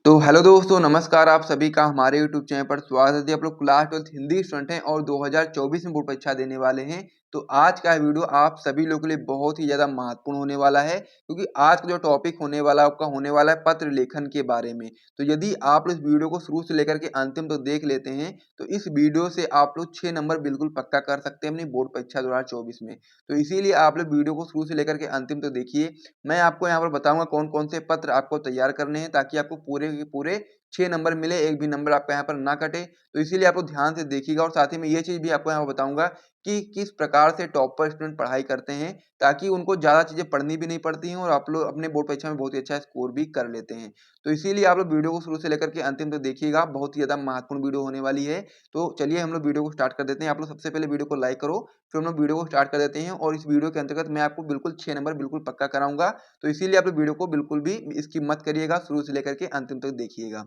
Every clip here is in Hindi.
तो हेलो दोस्तों, नमस्कार। आप सभी का हमारे यूट्यूब चैनल पर स्वागत है। यदि आप लोग क्लास 12th हिंदी स्टूडेंट हैं और 2024 में बोर्ड परीक्षा देने वाले हैं, तो आज का वीडियो आप सभी लोगों के लिए बहुत ही ज़्यादा महत्वपूर्ण होने वाला है, क्योंकि आज का जो टॉपिक होने वाला है आपका होने वाला है पत्र लेखन के बारे में। तो यदि आप इस वीडियो को शुरू से लेकर के अंतिम तक देख लेते हैं, तो इस वीडियो से आप लोग 6 नंबर बिल्कुल पक्का कर सकते हैं अपनी बोर्ड परीक्षा 2024 में। तो इसीलिए आप लोग वीडियो को शुरू से लेकर के अंतिम तक देखिए। मैं आपको यहाँ पर बताऊँगा कौन-कौन से पत्र आपको तैयार करने हैं, ताकि आपको पूरे के पूरे 6 नंबर मिले, एक भी नंबर आपका यहाँ पर ना कटे। तो इसीलिए आप लोग ध्यान से देखिएगा, और साथ ही में ये चीज़ भी आपको यहाँ पर बताऊँगा कि किस प्रकार से टॉपर स्टूडेंट पढ़ाई करते हैं, ताकि उनको ज़्यादा चीज़ें पढ़नी भी नहीं पड़ती हैं और आप लोग अपने बोर्ड परीक्षा में बहुत ही अच्छा स्कोर भी कर लेते हैं। तो इसीलिए आप लोग वीडियो को शुरू से लेकर के अंतिम तक देखिएगा, बहुत ही ज़्यादा महत्वपूर्ण वीडियो होने वाली है। तो चलिए हम लोग वीडियो को स्टार्ट कर देते हैं। आप लोग सबसे पहले वीडियो को लाइक करो, फिर हम लोग वीडियो को स्टार्ट कर देते हैं, और इस वीडियो के अंतर्गत मैं आपको बिल्कुल 6 नंबर बिल्कुल पक्का कराऊँगा। तो इसीलिए आप लोग वीडियो को बिल्कुल भी स्किप मत करिएगा, शुरू से लेकर के अंतिम तक देखिएगा।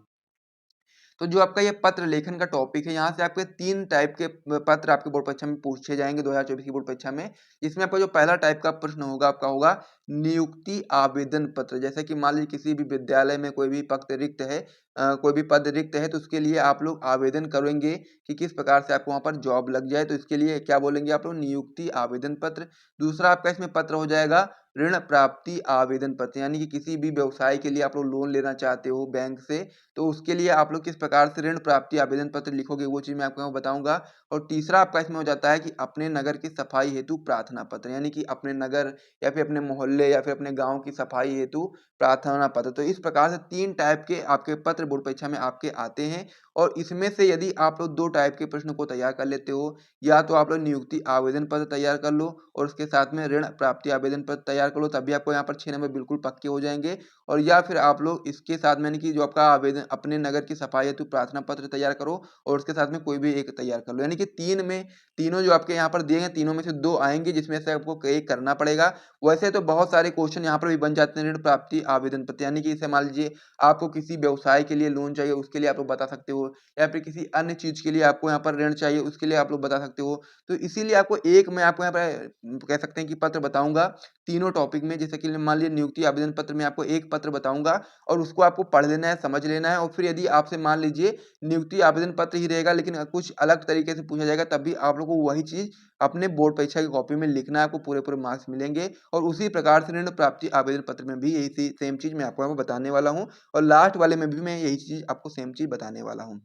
तो जो आपका ये पत्र लेखन का टॉपिक है, यहाँ से आपके 3 टाइप के पत्र आपके बोर्ड परीक्षा में पूछे जाएँगे 2024 की बोर्ड परीक्षा में। इसमें आपका जो पहला टाइप का प्रश्न होगा, आपका होगा नियुक्ति आवेदन पत्र। जैसे कि मान लीजिए किसी भी विद्यालय में कोई भी पद रिक्त है, कोई भी पद रिक्त है, तो उसके लिए आप लोग आवेदन करेंगे कि किस प्रकार से आपको वहाँ पर जॉब लग जाए। तो इसके लिए क्या बोलेंगे आप लोग, नियुक्ति आवेदन पत्र। दूसरा आपका इसमें पत्र हो जाएगा ऋण प्राप्ति आवेदन पत्र, यानी कि किसी भी व्यवसाय के लिए आप लोग लोन लेना चाहते हो बैंक से, तो उसके लिए आप लोग किस प्रकार से ऋण प्राप्ति आवेदन पत्र लिखोगे, वो चीज़ मैं आपको यहाँ बताऊँगा। और तीसरा आपका इसमें हो जाता है कि अपने नगर की सफाई हेतु प्रार्थना पत्र, यानी कि अपने नगर या फिर अपने मोहल्ले या फिर अपने गाँव की सफाई हेतु प्रार्थना पत्र। तो इस प्रकार से 3 टाइप के आपके पत्र बोर्ड परीक्षा में आपके आते हैं, और इसमें से यदि आप लोग 2 टाइप के प्रश्न को तैयार कर लेते हो, या तो आप लोग नियुक्ति आवेदन पत्र तैयार कर लो और उसके साथ में ऋण प्राप्ति आवेदन पत्र तैयार कर लो, तभी आपको यहाँ पर 6 नंबर बिल्कुल पक्के हो जाएँगे। और या फिर आप लोग इसके साथ में, यानी कि जो आपका आवेदन अपने नगर की सफाई हेतु प्रार्थना पत्र तैयार करो, और उसके साथ में कोई भी एक तैयार कर लो। यानी कि 3 में तीनों जो आपके यहाँ पर दिए हैं, तीनों में से 2 आएँगे, जिसमें से आपको एक करना पड़ेगा। वैसे तो बहुत सारे क्वेश्चन यहाँ पर भी बन जाते हैं ऋण प्राप्ति आवेदन पत्र, यानी कि जैसे मान लीजिए आपको किसी व्यवसाय के लिए लोन चाहिए, उसके लिए आप लोग बता सकते हो, या फिर किसी अन्य चीज़ के लिए आपको यहाँ पर ऋण चाहिए, उसके लिए आप लोग बता सकते हो। तो इसीलिए आपको एक मैं आपको यहाँ पे कह सकते हैं कि पत्र बताऊँगा तीनों टॉपिक में। जैसे कि मान लीजिए नियुक्ति आवेदन पत्र में आपको एक पत्र बताऊँगा, और उसको आपको पढ़ लेना है, समझ लेना है, और फिर यदि आपसे मान लीजिए नियुक्ति आवेदन पत्र ही रहेगा, लेकिन कुछ अलग तरीके से पूछा जाएगा, तब भी आप लोगों को वही चीज़ अपने बोर्ड परीक्षा की कॉपी में लिखना है, आपको पूरे-पूरे मार्क्स मिलेंगे। और उसी प्रकार से ऋण प्राप्ति आवेदन पत्र में भी यही सेम चीज़ मैं आपको यहाँ पे बताने वाला हूँ, और लास्ट वाले में भी मैं यही चीज़ आपको सेम चीज़ बताने वाला हूँ।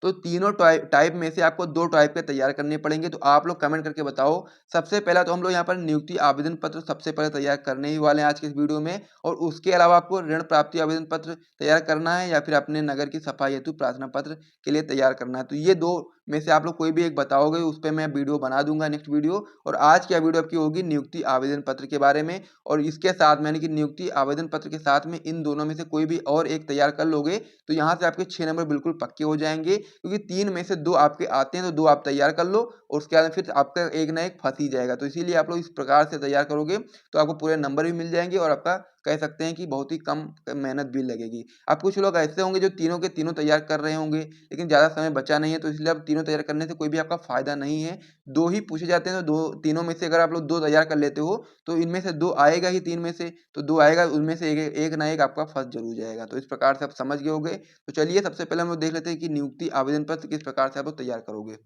तो तीनों टाइप में से आपको 2 टाइप के तैयार करने पड़ेंगे, तो आप लोग कमेंट करके बताओ। सबसे पहला तो हम लोग यहाँ पर नियुक्ति आवेदन पत्र सबसे पहले तैयार करने ही वाले हैं आज के इस वीडियो में, और उसके अलावा आपको ऋण प्राप्ति आवेदन पत्र तैयार करना है, या फिर अपने नगर की सफाई हेतु प्रार्थना पत्र के लिए तैयार करना है। तो ये 2 में से आप लोग कोई भी एक बताओगे, उस पे मैं वीडियो बना दूँगा नेक्स्ट वीडियो। और आज की वीडियो आपकी होगी नियुक्ति आवेदन पत्र के बारे में, और इसके साथ में, यानी कि नियुक्ति आवेदन पत्र के साथ में इन दोनों में से कोई भी और एक तैयार कर लोगे, तो यहाँ से आपके 6 नंबर बिल्कुल पक्के हो जाएँगे। क्योंकि 3 में से 2 आपके आते हैं, तो 2 आप तैयार कर लो, और उसके बाद फिर आपका एक ना एक फँस ही जाएगा। तो इसीलिए आप लोग इस प्रकार से तैयार करोगे, तो आपको पूरे नंबर भी मिल जाएँगे, और आपका कह सकते हैं कि बहुत ही कम मेहनत भी लगेगी। अब कुछ लोग ऐसे होंगे जो तीनों के तीनों तैयार कर रहे होंगे, लेकिन ज़्यादा समय बचा नहीं है, तो इसलिए अब तीनों तैयार करने से कोई भी आपका फ़ायदा नहीं है। 2 ही पूछे जाते हैं, तो 2 तीनों में से अगर आप लोग 2 तैयार कर लेते हो, तो इनमें से 2 आएगा ही, 3 में से, तो 2 आएगा, उनमें से एक ना एक आपका फँस ज़रूर जाएगा। तो इस प्रकार से आप समझ गए होंगे। तो चलिए सबसे पहले हम लोग देख लेते हैं कि नियुक्ति आवेदन पत्र किस प्रकार से आप लोग तैयार करोगे।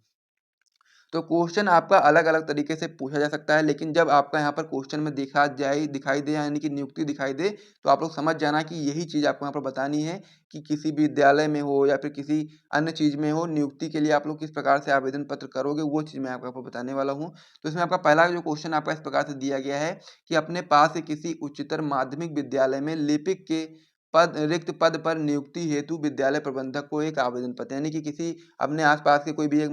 तो क्वेश्चन आपका अलग-अलग तरीके से पूछा जा सकता है, लेकिन जब आपका यहाँ पर क्वेश्चन में दिखाई दे, यानी कि नियुक्ति दिखाई दे, तो आप लोग समझ जाना कि यही चीज़ आपको यहाँ पर बतानी है, कि किसी भी विद्यालय में हो या फिर किसी अन्य चीज़ में हो, नियुक्ति के लिए आप लोग किस प्रकार से आवेदन पत्र करोगे, वो चीज़ मैं आपको बताने वाला हूँ। तो इसमें आपका पहला जो क्वेश्चन आपका इस प्रकार से दिया गया है कि अपने पास से किसी उच्चतर माध्यमिक विद्यालय में लिपिक के रिक्त पद पर नियुक्ति हेतु विद्यालय प्रबंधक को एक आवेदन पत्र, यानी कि किसी अपने आसपास के कोई भी एक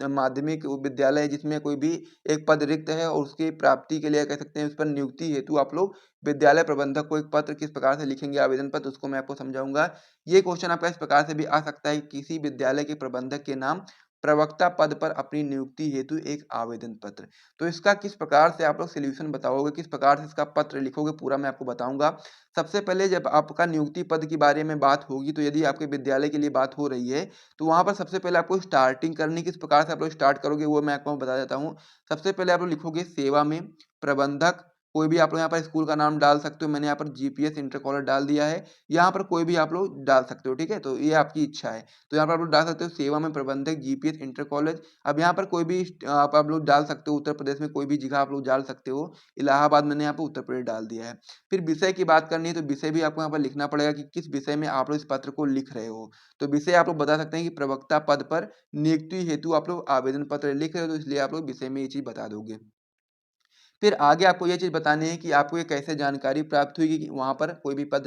माध्यमिक विद्यालय है, जिसमें कोई भी एक पद रिक्त है, और उसकी प्राप्ति के लिए कह सकते हैं उस पर नियुक्ति हेतु आप लोग विद्यालय प्रबंधक को एक पत्र किस प्रकार से लिखेंगे आवेदन पत्र, उसको मैं आपको समझाऊंगा। ये क्वेश्चन आपका इस प्रकार से भी आ सकता है कि किसी विद्यालय के प्रबंधक के नाम प्रवक्ता पद पर अपनी नियुक्ति हेतु एक आवेदन पत्र। तो इसका किस प्रकार से आप लोग सॉल्यूशन बताओगे, किस प्रकार से इसका पत्र लिखोगे, पूरा मैं आपको बताऊंगा। सबसे पहले जब आपका नियुक्ति पद के बारे में बात होगी, तो यदि आपके विद्यालय के लिए बात हो रही है, तो वहाँ पर सबसे पहले आपको स्टार्टिंग करनी, किस प्रकार से आप लोग स्टार्ट करोगे वो मैं आपको बता देता हूँ। सबसे पहले आप लोग लिखोगे सेवा में प्रबंधक कोई भी आप लोग यहाँ पर स्कूल का नाम डाल सकते हो। मैंने यहाँ पर जीपीएस इंटर कॉलेज डाल दिया है। यहाँ पर कोई भी आप लोग डाल सकते हो, ठीक है, तो ये आपकी इच्छा है। तो यहाँ पर आप लोग डाल सकते हो सेवा में प्रबंधक जीपीएस इंटर कॉलेज। अब यहाँ पर कोई भी आप लोग डाल सकते हो, उत्तर प्रदेश में कोई भी जगह आप लोग डाल सकते हो। इलाहाबाद मैंने यहाँ पर उत्तर प्रदेश डाल दिया है। फिर विषय की बात करनी है तो विषय भी आपको यहाँ पर लिखना पड़ेगा कि किस विषय में आप लोग इस पत्र को लिख रहे हो। तो विषय आप लोग बता सकते हैं कि प्रवक्ता पद पर नियुक्ति हेतु आप लोग आवेदन पत्र लिख रहे हो, तो इसलिए आप लोग विषय में ये चीज बता दोगे। फिर आगे आपको ये चीज़ बतानी है कि आपको ये कैसे जानकारी प्राप्त हुई कि वहाँ पर कोई भी पद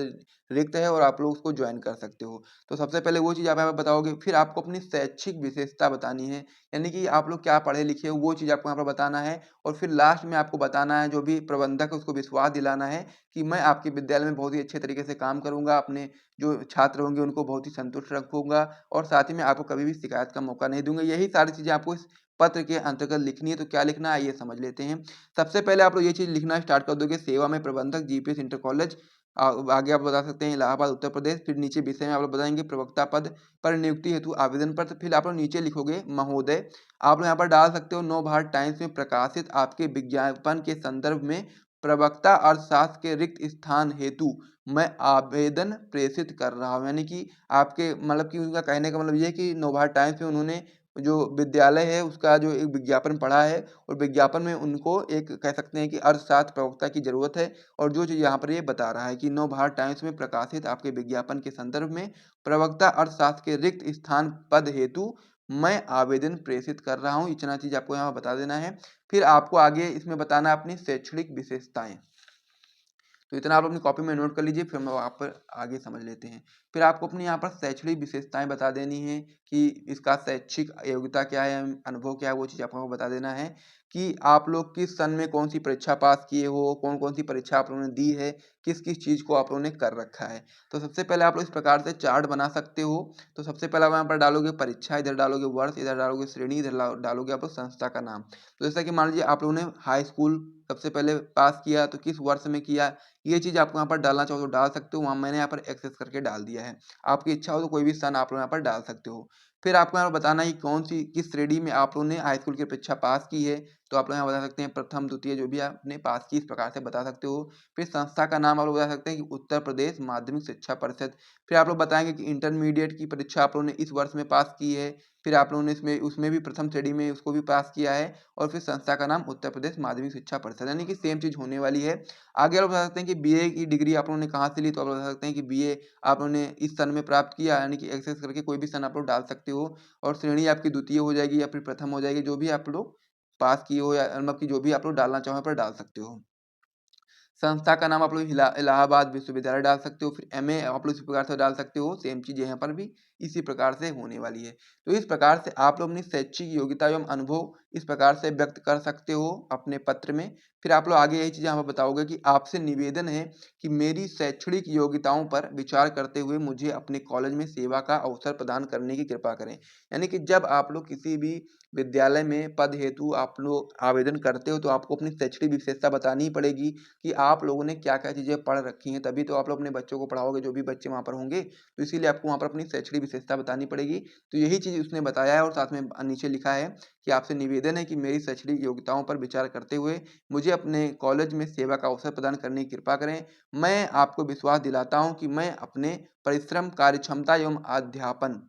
रिक्त है और आप लोग उसको ज्वाइन कर सकते हो। तो सबसे पहले वो चीज़ आप यहाँ पे बताओगे, फिर आपको अपनी शैक्षिक विशेषता बतानी है, यानी कि आप लोग क्या पढ़े लिखे हो वो चीज़ आपको यहाँ पर बताना है। और फिर लास्ट में आपको बताना है, जो भी प्रबंधक है उसको विश्वास दिलाना है कि मैं आपके विद्यालय में बहुत ही अच्छे तरीके से काम करूँगा, अपने जो छात्र होंगे उनको बहुत ही संतुष्ट रखूँगा और साथ ही में आपको कभी भी शिकायत का मौका नहीं दूँगा। यही सारी चीज़ें आपको इस पत्र के अंतर्गत लिखनी है। तो क्या लिखना है आइए समझ लेते हैं। सबसे पहले आप लोग ये चीज़ लिखना स्टार्ट कर दोगे, सेवा में प्रबंधक जीपीएस इंटर कॉलेज। आगे आप बता सकते हैं इलाहाबाद उत्तर प्रदेश। फिर नीचे विषय में आप लोग बताएंगे प्रवक्ता पद पर नियुक्ति हेतु आवेदन पत्र। फिर आप लोग नीचे लिखोगे महोदय। आप लोग यहाँ पर डाल सकते हो नवभारत टाइम्स में प्रकाशित आपके विज्ञापन के संदर्भ में प्रवक्ता अर्थशास्त्र के रिक्त स्थान हेतु मैं आवेदन प्रेषित कर रहा हूँ। यानी कि आपके मतलब कि उनका कहने का मतलब ये है कि नवभारत टाइम्स में उन्होंने जो विद्यालय है उसका जो एक विज्ञापन पढ़ा है और विज्ञापन में उनको एक कह सकते हैं कि अर्थशास्त्र प्रवक्ता की ज़रूरत है। और जो चीज़ यहाँ पर ये बता रहा है कि नवभारत टाइम्स में प्रकाशित आपके विज्ञापन के संदर्भ में प्रवक्ता अर्थशास्त्र के रिक्त स्थान पद हेतु मैं आवेदन प्रेषित कर रहा हूँ। इतना चीज़ आपको यहाँ बता देना है। फिर आपको आगे इसमें बताना है अपनी शैक्षणिक विशेषताएं। तो इतना आप अपनी कॉपी में नोट कर लीजिए, फिर हम वहाँ पर आगे समझ लेते हैं। फिर आपको अपनी यहाँ पर शैक्षणिक विशेषताएं बता देनी है कि इसका शैक्षिक योग्यता क्या है, अनुभव क्या है, वो चीज़ आपको बता देना है कि आप लोग किस सन में कौन सी परीक्षा पास किए हो, कौन कौन सी परीक्षा आप लोगों ने दी है, किस किस चीज़ को आप लोगों ने कर रखा है। तो सबसे पहले आप लोग इस प्रकार से चार्ट बना सकते हो। तो सबसे पहले आप यहाँ पर डालोगे परीक्षा, इधर डालोगे वर्ष, इधर डालोगे श्रेणी, इधर डालोगे आप लोग संस्था का नाम। तो जैसा कि मान लीजिए आप लोगों ने हाई स्कूल सबसे पहले पास किया तो किस वर्ष में किया, ये चीज़ आपको यहाँ पर डालना चाहो तो डाल सकते हो। वहाँ मैंने यहाँ पर एक्सेस करके डाल दिया है। आपकी इच्छा हो तो कोई भी सन आप लोग यहाँ पर डाल सकते हो। फिर आपको यहाँ पर बताना है कि कौन सी किस श्रेणी में आप लोगों ने हाई स्कूल की परीक्षा पास की है। तो आप लोग यहाँ बता सकते हैं प्रथम द्वितीय जो भी आपने पास की, इस प्रकार से बता सकते हो। फिर संस्था का नाम आप लोग बता सकते हैं कि उत्तर प्रदेश माध्यमिक शिक्षा परिषद। फिर आप लोग बताएंगे कि इंटरमीडिएट की परीक्षा आप लोगों ने इस वर्ष में पास की है। फिर आप लोगों ने इसमें उसमें भी प्रथम श्रेणी में उसको भी पास किया है। और फिर संस्था का नाम उत्तर प्रदेश माध्यमिक शिक्षा परिषद, यानी कि सेम चीज़ होने वाली है। आगे आप बता सकते हैं कि बीए की डिग्री आप लोगों ने कहाँ से ली। तो आप बता सकते हैं कि बीए आप लोगों ने इस सन में प्राप्त किया, यानी कि एक्सेस करके कोई भी सन आप लोग डाल सकते हो। और श्रेणी आपकी द्वितीय हो जाएगी या फिर प्रथम हो जाएगी, जो भी आप लोग पास किए हो या मतलब कि जो भी आप लोग डालना चाहो यहाँ पर डाल सकते हो। संस्था का नाम आप लोग इलाहाबाद विश्वविद्यालय डाल सकते हो। फिर एमए आप लोग इसी प्रकार से डाल सकते हो। सेम चीज़ यहाँ पर भी इसी प्रकार से होने वाली है। तो इस प्रकार से आप लोग अपनी शैक्षिक योग्यता एवं अनुभव इस प्रकार से व्यक्त कर सकते हो अपने पत्र में। फिर आप लोग आगे यही चीज़ यहाँ पर बताओगे कि आपसे निवेदन है कि मेरी शैक्षणिक योग्यताओं पर विचार करते हुए मुझे अपने कॉलेज में सेवा का अवसर प्रदान करने की कृपा करें। यानी कि जब आप लोग किसी भी विद्यालय में पद हेतु आप लोग आवेदन करते हो तो आपको अपनी शैक्षणिक विशेषता बतानी ही पड़ेगी कि आप लोगों ने क्या-क्या चीज़ें पढ़ रखी हैं, तभी तो आप लोग अपने बच्चों को पढ़ाओगे, जो भी बच्चे वहाँ पर होंगे। तो इसीलिए आपको वहाँ पर अपनी शैक्षणिक विशेषता बतानी पड़ेगी। तो यही चीज़ उसने बताया है और साथ में नीचे लिखा है कि आपसे निवेदन है कि मेरी शैक्षणिक योग्यताओं पर विचार करते हुए मुझे अपने कॉलेज में सेवा का अवसर प्रदान करने की कृपा करें। मैं आपको विश्वास दिलाता हूँ कि मैं अपने परिश्रम, कार्यक्षमता एवं अध्यापन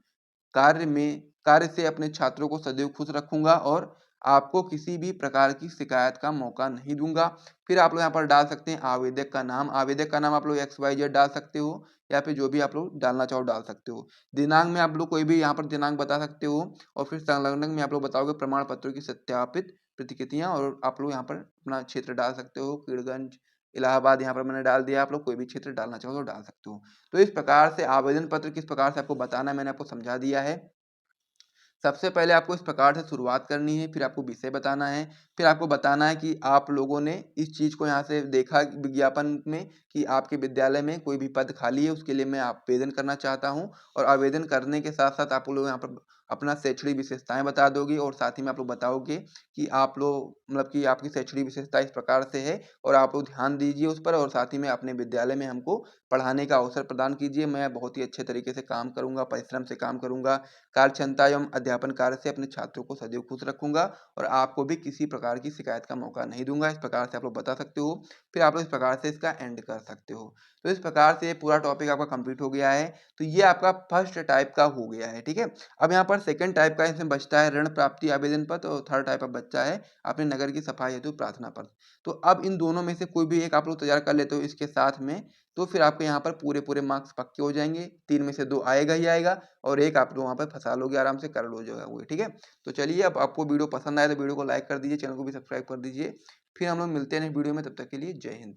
कार्य से अपने छात्रों को सदैव खुश रखूँगा और आपको किसी भी प्रकार की शिकायत का मौका नहीं दूँगा। फिर आप लोग यहाँ पर डाल सकते हैं आवेदक का नाम आप लोग XYZ डाल सकते हो या फिर जो भी आप लोग डालना चाहो डाल सकते हो। दिनांक में आप लोग कोई भी यहाँ पर दिनांक बता सकते हो और फिर संलग्नक में आप लोग बताओगे प्रमाण पत्रों की सत्यापित प्रतिकृतियाँ और आप लोग यहाँ पर अपना क्षेत्र डाल सकते हो। किडगंज, इलाहाबाद यहाँ पर मैंने डाल दिया, आप लोग कोई भी क्षेत्र डालना चाहो तो डाल सकते हो। तो इस प्रकार से आवेदन पत्र किस प्रकार से आपको बताना है मैंने आपको समझा दिया है। सबसे पहले आपको इस प्रकार से शुरुआत करनी है, फिर आपको विषय बताना है, फिर आपको बताना है कि आप लोगों ने इस चीज़ को यहाँ से देखा विज्ञापन में कि आपके विद्यालय में कोई भी पद खाली है, उसके लिए मैं आवेदन करना चाहता हूँ और आवेदन करने के साथ-साथ आप लोग यहाँ पर अपना शैक्षणिक विशेषताएँ बता दोगे और साथ ही में आप लोग बताओगे कि आप लोग मतलब कि आपकी शैक्षणिक विशेषता इस प्रकार से है और आप लोग ध्यान दीजिए उस पर और साथ ही में अपने विद्यालय में हमको पढ़ाने का अवसर प्रदान कीजिए। मैं बहुत ही अच्छे तरीके से काम करूँगा, परिश्रम से काम करूँगा, कार्य क्षमता एवं अध्यापन कार्य से अपने छात्रों को सदैव खुश रखूँगा और आपको भी किसी प्रकार की शिकायत का मौका नहीं दूँगा। इस प्रकार से आप लोग बता सकते हो। फिर आप लोग इस प्रकार से इसका एंड कर सकते हो। तो इस प्रकार से पूरा टॉपिक आपका कंप्लीट हो गया है। तो ये आपका फर्स्ट टाइप का हो गया है, ठीक है? अब यहाँ पर सेकंड टाइप का इसमें बचता है ऋण प्राप्ति आवेदन पत्र और थर्ड टाइप अब बच्चा है अपने नगर की सफाई हेतु प्रार्थना पत्र। तो अब इन दोनों में से कोई भी एक आप लोग तैयार कर लेते हो इसके साथ में, तो फिर आपके यहाँ पर पूरे-पूरे मार्क्स पक्के हो जाएँगे। 3 में से 2 आएगा ही आएगा और 1 आप लोग वहाँ पे फँसा लोगे आराम से, कर लो जाओगे, ठीक है? तो चलिए अब आपको वीडियो पसंद आए तो वीडियो को लाइक कर दीजिए, चैनल को भी सब्सक्राइब कर दीजिए। फिर हम लोग मिलते हैं नेक्स्ट वीडियो में, तब तक के लिए जय हिंद।